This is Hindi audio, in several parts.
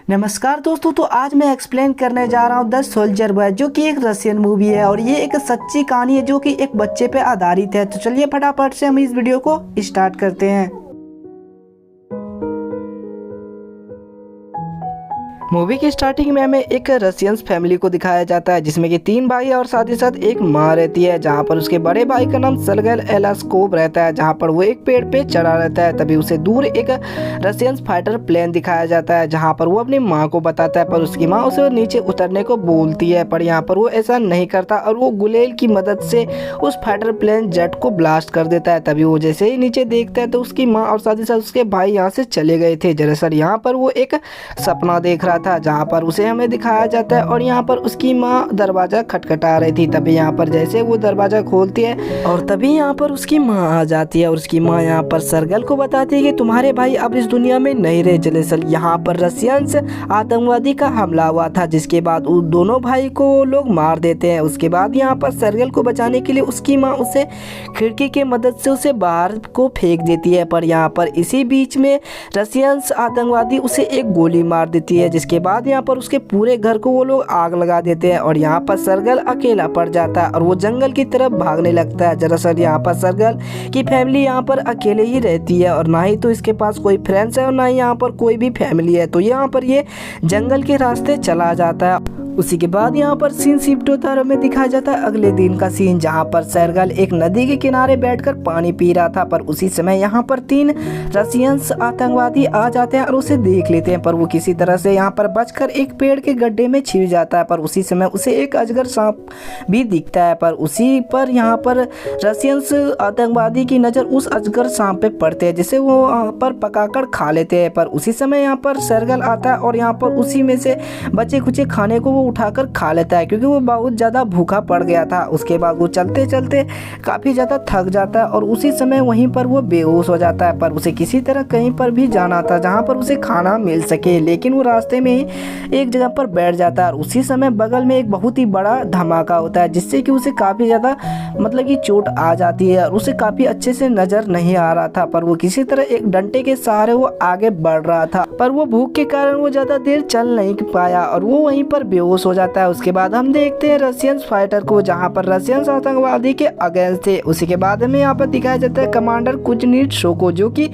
नमस्कार दोस्तों, तो आज मैं एक्सप्लेन करने जा रहा हूँ द सोल्जर बॉय, जो कि एक रशियन मूवी है और ये एक सच्ची कहानी है जो कि एक बच्चे पे आधारित है। तो चलिए फटाफट से हम इस वीडियो को स्टार्ट करते हैं। मूवी की स्टार्टिंग में हमें एक रशियन फैमिली को दिखाया जाता है जिसमें कि 3 भाई और साथ ही साथ एक माँ रहती है, जहाँ पर उसके बड़े भाई का नाम सर्गेई एलास्कोव रहता है, जहाँ पर वो एक पेड़ पे चढ़ा रहता है। तभी उसे दूर एक रशियन फाइटर प्लेन दिखाया जाता है, जहाँ पर वो अपनी माँ को बताता है, पर उसकी माँ उसे नीचे उतरने को बोलती है, पर यहाँ पर वो ऐसा नहीं करता और वो गुलेल की मदद से उस फाइटर प्लेन जेट को ब्लास्ट कर देता है। तभी वो जैसे ही नीचे देखता है तो उसकी माँ और साथ ही साथ उसके भाई यहाँ से चले गए थे। दरअसल यहाँ पर वो एक सपना देख रहा था जहाँ पर उसे हमें दिखाया जाता है और यहाँ पर उसकी माँ दरवाजा खटखटा रही थी। तभी यहाँ पर जैसे वो दरवाजा खोलती है और तभी यहाँ पर उसकी माँ आ जाती है और उसकी माँ यहाँ पर सर्गल को बताती है कि तुम्हारे भाई अब इस दुनिया में नहीं रहे। दरअसल यहाँ पर रशियन आतंकवादी का हमला हुआ था, जिसके बाद उन दोनों भाई को लोग मार देते हैं। उसके बाद यहाँ पर सर्गल को बचाने के लिए उसकी माँ उसे खिड़की के मदद से उसे बाहर को फेंक देती है, पर यहाँ पर इसी बीच में रशियन आतंकवादी उसे एक गोली मार देती है, जिसके बाद यहाँ पर उसके पूरे घर को वो लोग आग लगा देते हैं और यहाँ पर सर्गल अकेला पड़ जाता है और वो जंगल की तरफ भागने लगता है। दरअसल यहाँ पर सर्गल की फैमिली यहाँ पर अकेले ही रहती है और ना ही तो इसके पास कोई फ्रेंड्स है और ना ही यहाँ पर कोई भी फैमिली है, तो यहाँ पर ये जंगल के रास्ते चला जाता है। उसी के बाद यहाँ पर सीन शिफ्ट होता है और हमें दिखाया जाता है अगले दिन का सीन, जहाँ पर सर्गल एक नदी के किनारे बैठकर पानी पी रहा था, पर उसी समय यहाँ पर 3 रशियन आतंकवादी आ जाते हैं और उसे देख लेते हैं, पर वो किसी तरह से यहाँ पर बचकर एक पेड़ के गड्ढे में छिप जाता है। पर उसी समय उसे एक अजगर सांप भी दिखता है, पर उसी पर यहाँ पर रशियन आतंकवादी की नज़र उस अजगर सांप पे पड़ते हैं, जिसे वो यहाँ पर पकाकर खा लेते हैं। पर उसी समय यहाँ पर सर्गल आता है और यहाँ पर उसी में से बचे कुचे खाने को उठाकर खा लेता है, क्योंकि वो बहुत ज़्यादा भूखा पड़ गया था। उसके बाद वो चलते चलते काफ़ी ज़्यादा थक जाता है और उसी समय वहीं पर वो बेहोश हो जाता है। पर उसे किसी तरह कहीं पर भी जाना था जहाँ पर उसे खाना मिल सके, लेकिन वो रास्ते में ही एक जगह पर बैठ जाता है और उसी समय बगल में एक बहुत ही बड़ा धमाका होता है, जिससे कि उसे काफ़ी ज़्यादा मतलब कि चोट आ जाती है और उसे काफ़ी अच्छे से नज़र नहीं आ रहा था। पर वो किसी तरह एक डंडे के सहारे वो आगे बढ़ रहा था, पर वो भूख के कारण वो ज़्यादा देर चल नहीं पाया और वो वहीं पर बेहोश हो जाता है। उसके बाद हम देखते हैं रशियन फाइटर को, जहां पर रशियन आतंकवादी के अगेंस्ट थे। उसी के बाद हमें यहाँ पर दिखाया जाता है कमांडर कुजनीट्सो को, जो कि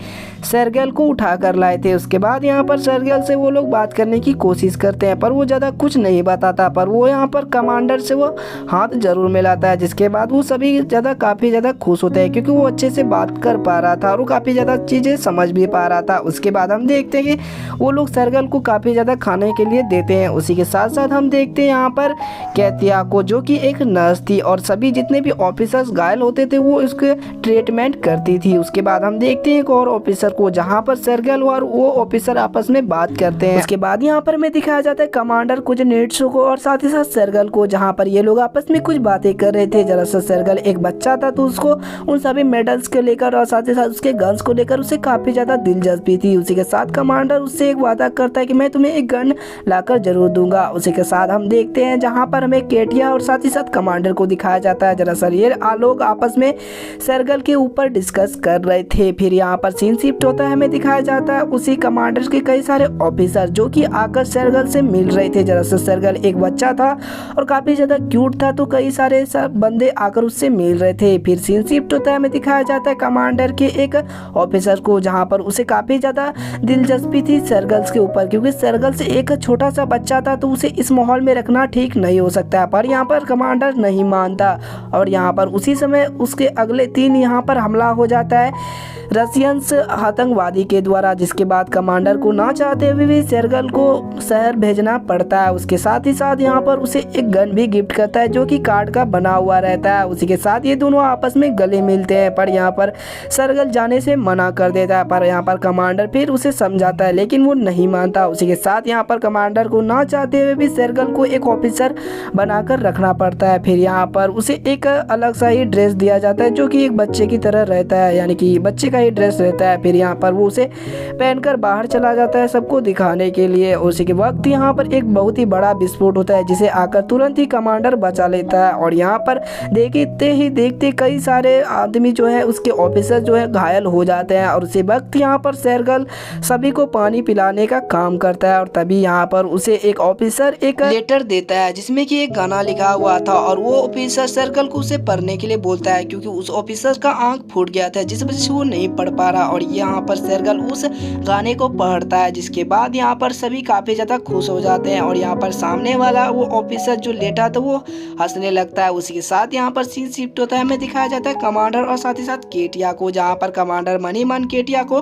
सर्गेल को उठा कर लाए थे। उसके बाद यहाँ पर सर्गेल से वो लोग बात करने की कोशिश करते हैं, पर वो ज़्यादा कुछ नहीं बताता, पर वो यहाँ पर कमांडर से वो हाथ जरूर मिलाता है, जिसके बाद वो सभी काफ़ी ज़्यादा खुश होते हैं, क्योंकि वो अच्छे से बात कर पा रहा था और वो काफ़ी ज़्यादा चीज़ें समझ भी पा रहा था। उसके बाद हम देखते हैं कि वो लोग सर्गेल को काफ़ी ज़्यादा खाने के लिए देते हैं। उसी के साथ साथ हम देखते हैं यहाँ पर कैतिया को, जो कि एक नर्स थी और सभी जितने भी ऑफिसर्स घायल होते थे वो इसके ट्रीटमेंट करती थी। उसके बाद हम देखते हैं एक और ऑफिसर को, जहाँ पर सर्गेल और वो ऑफिसर आपस में बात करते हैं। उसके बाद यहाँ पर हमें दिखाया जाता है कमांडर कुजनेट्सो को और साथ ही साथ सर्गेल को, जहाँ पर ये लोग आपस में कुछ बातें कर रहे थे। दरअसल सर्गेल एक बच्चा था, तो उसको उन सभी मेडल्स को लेकर और साथ ही साथ उसके गन्स को लेकर उसे काफी ज्यादा दिलचस्पी थी। उसी के साथ कमांडर उससे एक वादा करता है कि मैं तुम्हें एक गन लाकर जरूर दूंगा। उसी के साथ हम देखते हैं जहां पर हमें केटिया और साथ ही साथ कमांडर को दिखाया जाता है। दरअसल ये लोग आपस में सर्गेल के ऊपर डिस्कस कर रहे थे। फिर यहाँ पर सीन शिफ्ट होता है, हमें दिखाया जाता है उसी कमांडर के कई सारे ऑफिसर जो कि आकर सर्गेल से मिल रहे थे। दरअसल सर्गेल एक बच्चा था और काफी ज्यादा क्यूट था, तो कई सारे सब बंदे आकर उससे मिल रहे थे। फिर सीन शिफ्ट होता है, हमें दिखाया जाता है कमांडर के एक ऑफिसर को, जहाँ पर उसे काफी ज्यादा दिलचस्पी थी सर्गेल के ऊपर, क्योंकि सर्गेल से एक छोटा सा बच्चा था, तो उसे इस माहौल में रखना ठीक नहीं हो सकता है। पर यहाँ पर कमांडर नहीं मानता और यहाँ पर उसी समय उसके अगले 3 यहाँ पर हमला हो जाता है रशियन आतंकवादी के द्वारा, जिसके बाद कमांडर को ना चाहते हुए भी सर्गेल को शहर भेजना पड़ता है। उसके साथ ही साथ यहाँ पर उसे एक गन भी गिफ्ट करता है, जो कि कार्ड का बना हुआ रहता है। उसी के साथ ये दोनों आपस में गले मिलते हैं, पर यहाँ पर सर्गेल जाने से मना कर देता है, पर यहाँ पर कमांडर फिर उसे समझाता है, लेकिन वो नहीं मानता। उसी के साथ यहाँ पर कमांडर को ना चाहते हुए भी सर्गेल को एक ऑफिसर बनाकर रखना पड़ता है। फिर यहाँ पर उसे एक अलग सा ही ड्रेस दिया जाता है, जो कि एक बच्चे की तरह रहता है, यानी कि बच्चे का ही ड्रेस रहता है। फिर यहाँ पर वो उसे पहनकर बाहर चला जाता है सबको दिखाने के लिए। उसी के वक्त यहाँ पर एक बहुत ही बड़ा विस्फोट होता है जिसे आकर तुरंत ही कमांडर बचा लेता है। और यहाँ पर देखते ही देखते कई सारे आदमी जो है उसके ऑफिसर जो है घायल हो जाते हैं। और उसी वक्त यहाँ पर शेरगल सभी को पानी पिलाने का काम करता है। और तभी यहाँ पर उसे एक ऑफिसर एक लेटर देता है जिसमें कि एक गाना लिखा हुआ था। और वो ऑफिसर शेरगल को उसे पढ़ने के लिए बोलता है क्योंकि उस ऑफिसर का आंख फूट गया था जिस वजह से वो नहीं पढ़ पा रहा। और यहाँ पर शेरगल उस गाने को पढ़ता है जिसके बाद यहाँ पर सभी काफी ज्यादा खुश हो जाते हैं। और यहाँ पर सामने वाला वो ऑफिसर जो लेटा था वो हंसने लगता है। उसी के साथ यहाँ पर सीन शिफ्ट होता है, हमें दिखाया जाता है कमांडर और साथ ही साथ केटिया को, जहाँ पर कमांडर मनी मन केटिया को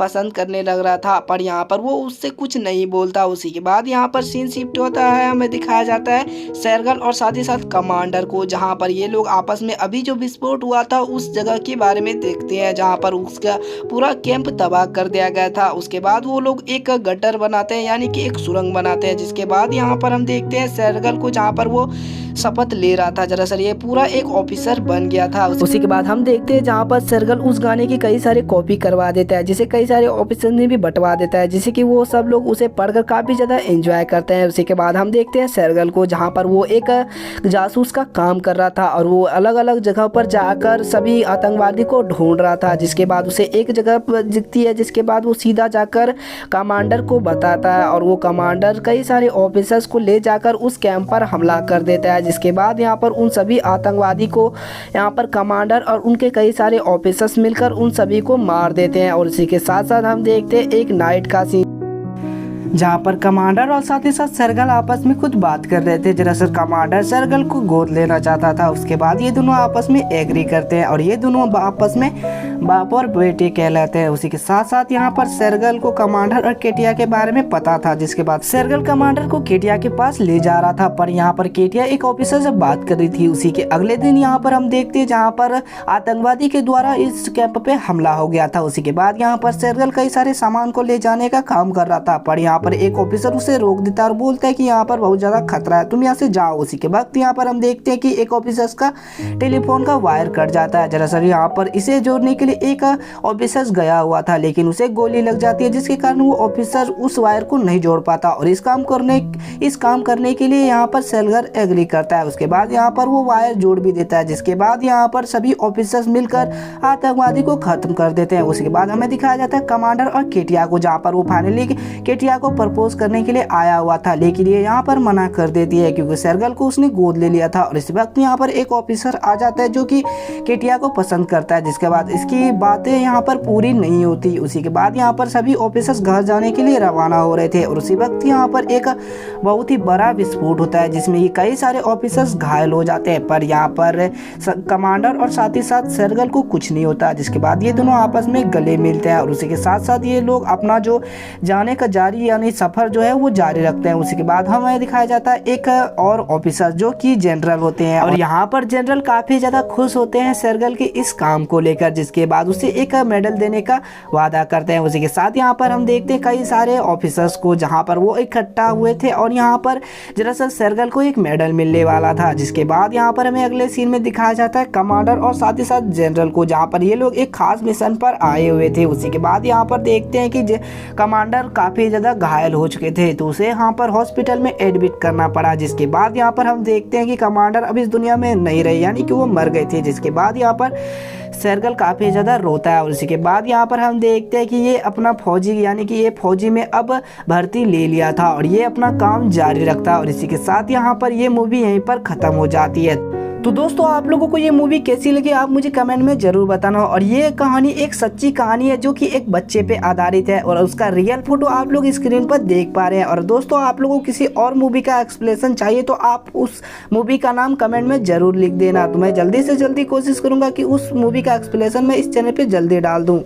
पसंद करने लग रहा था पर यहाँ पर वो उससे कुछ नहीं बोलता। उसी के बाद यहाँ पर सीन शिफ्ट होता है, हमें दिखाया जाता है शेरगल और साथ ही साथ कमांडर को, जहाँ पर ये लोग आपस में अभी जो विस्फोट हुआ था उस जगह के बारे में देखते हैं जहाँ पर उसका पूरा कैंप तबाह कर दिया गया था। उसके बाद वो लोग एक गटर बनाते हैं यानी कि एक सुरंग बनाते हैं जिसके बाद यहाँ पर हम देखते हैं शेरगल को जहाँ पर वो शपथ ले रहा था दरअसल ये पूरा एक ऑफिसर बन गया था। उसी के बाद हम देखते हैं जहाँ पर शेरगल उस गाने की कई सारे कॉपी करवा देता है जिसे कई सारे ऑफिसर ने भी बंटवा देता है जिससे कि वो सब लोग उसे पढ़कर काफी ज्यादा एंजॉय करते हैं। उसी के बाद हम देखते हैं शेरगल को जहाँ पर वो एक जासूस का काम कर रहा था और वो अलग अलग जगह पर जाकर सभी आतंकवादी को ढूंढ रहा था। जिसके बाद उसे एक जगह पर दिखती है जिसके बाद वो सीधा जाकर कमांडर को बताता है और वो कमांडर कई सारे ऑफिसर्स को ले जाकर उस कैंप पर हमला कर देता है। जिसके बाद यहाँ पर उन सभी आतंकवादी को यहाँ पर कमांडर और उनके कई सारे ऑफिसर्स मिलकर उन सभी को मार देते हैं। और इसी के साथ साथ हम देखते हैं एक नाइट का सीन जहाँ पर कमांडर और साथ ही साथ शेरगल आपस में कुछ बात कर रहे थे। दरअसल कमांडर शेरगल को गोद लेना चाहता था। उसके बाद ये दोनों आपस में एग्री करते हैं और ये दोनों आपस में बाप और बेटे कहलाते हैं। उसी के साथ साथ यहाँ पर शेरगल को कमांडर और केटिया के बारे में पता था। जिसके बाद शेरगल कमांडर को केटिया के पास ले जा रहा था पर यहाँ पर केटिया एक ऑफिसर से बात कर रही थी। उसी के अगले दिन यहाँ पर हम देखते हैं जहाँ पर आतंकवादी के द्वारा इस कैंप पे हमला हो गया था। उसी के बाद यहाँ पर शेरगल कई सारे सामान को ले जाने का काम कर रहा था पर यहाँ पर एक ऑफिसर उसे रोक देता है और बोलता है कि यहाँ पर बहुत ज्यादा खतरा है, तुम यहाँ से जाओ। उसी के वक्त यहाँ पर हम देखते हैं कि एक ऑफिसर का टेलीफोन का वायर कट जाता है। दरअसल यहाँ पर इसे जोड़ने के लिए एक ऑफिसर गया हुआ था लेकिन उसे गोली लग जाती है जिसके कारण वो ऑफिसर उस वायर को नहीं जोड़ पाता और इस काम करने के लिए यहाँ पर शेरगल एग्री करता है। उसके बाद यहाँ पर वो वायर जोड़ भी देता है जिसके बाद यहाँ पर सभी ऑफिसर्स मिलकर आतंकवादी को खत्म कर देते हैं। उसके बाद हमें दिखाया जाता है कमांडर और केटिया को, जहाँ पर वो फाइनली केटिया को प्रपोज करने के लिए आया हुआ था लेकिन ये यहाँ पर मना कर देती है क्योंकि शेरगल को उसने गोद ले लिया था। और इस वक्त यहाँ पर एक ऑफिसर आ जाता है जो कि केटिया को पसंद करता है जिसके बाद इसकी बातें यहाँ पर पूरी नहीं होती। उसी के बाद यहाँ पर सभी ऑफिसर्स घर जाने के लिए रवाना हो रहे थे और उसी वक्त यहाँ पर एक बहुत ही बड़ा विस्फोट होता है जिसमें कि कई सारे ऑफिसर्स घायल हो जाते हैं पर यहाँ पर कमांडर और साथ ही साथ शेरगल को कुछ नहीं होता। जिसके बाद ये दोनों आपस में गले मिलते हैं और उसी के साथ साथ ये लोग अपना जो जाने का जारी यानी सफर जो है वो जारी रखते हैं। उसी के बाद हमें दिखाया जाता है एक और ऑफिसर जो कि जनरल होते हैं और यहाँ पर जनरल काफी ज्यादा खुश होते हैं शेरगल के इस काम को लेकर, जिसके बाद उसे एक मेडल देने का वादा करते हैं। उसी के साथ यहाँ पर हम देखते हैं कई सारे ऑफिसर्स को जहाँ पर वो इकट्ठा हुए थे और यहाँ पर दरअसल शेरगल को एक मेडल मिलने वाला था। जिसके बाद यहाँ पर हमें अगले सीन में दिखाया जाता है कमांडर और साथ ही साथ जनरल को, जहाँ पर ये लोग एक खास मिशन पर आए हुए थे। उसी के बाद यहाँ पर देखते हैं कि कमांडर काफी ज्यादा घायल हो चुके थे तो उसे यहाँ पर हॉस्पिटल में एडमिट करना पड़ा। जिसके बाद यहाँ पर हम देखते हैं कि कमांडर अब इस दुनिया में नहीं रहे यानी कि वो मर गए थे। जिसके बाद यहाँ पर शेरगल काफ़ी ज़्यादा रोता है और उसी के बाद यहाँ पर हम देखते हैं कि ये अपना फौजी यानी कि ये फौजी में अब भर्ती ले लिया था और ये अपना काम जारी रखता है। और इसी के साथ यहाँ पर ये मूवी यहीं पर ख़त्म हो जाती है। तो दोस्तों आप लोगों को ये मूवी कैसी लगी आप मुझे कमेंट में ज़रूर बताना। और ये कहानी एक सच्ची कहानी है जो कि एक बच्चे पे आधारित है और उसका रियल फोटो आप लोग स्क्रीन पर देख पा रहे हैं। और दोस्तों आप लोगों को किसी और मूवी का एक्सप्लेनेशन चाहिए तो आप उस मूवी का नाम कमेंट में ज़रूर लिख देना। तो मैं जल्दी से जल्दी कोशिश करूँगा कि उस मूवी का एक्सप्लेनेशन मैं इस चैनल पर जल्दी डाल दूँ।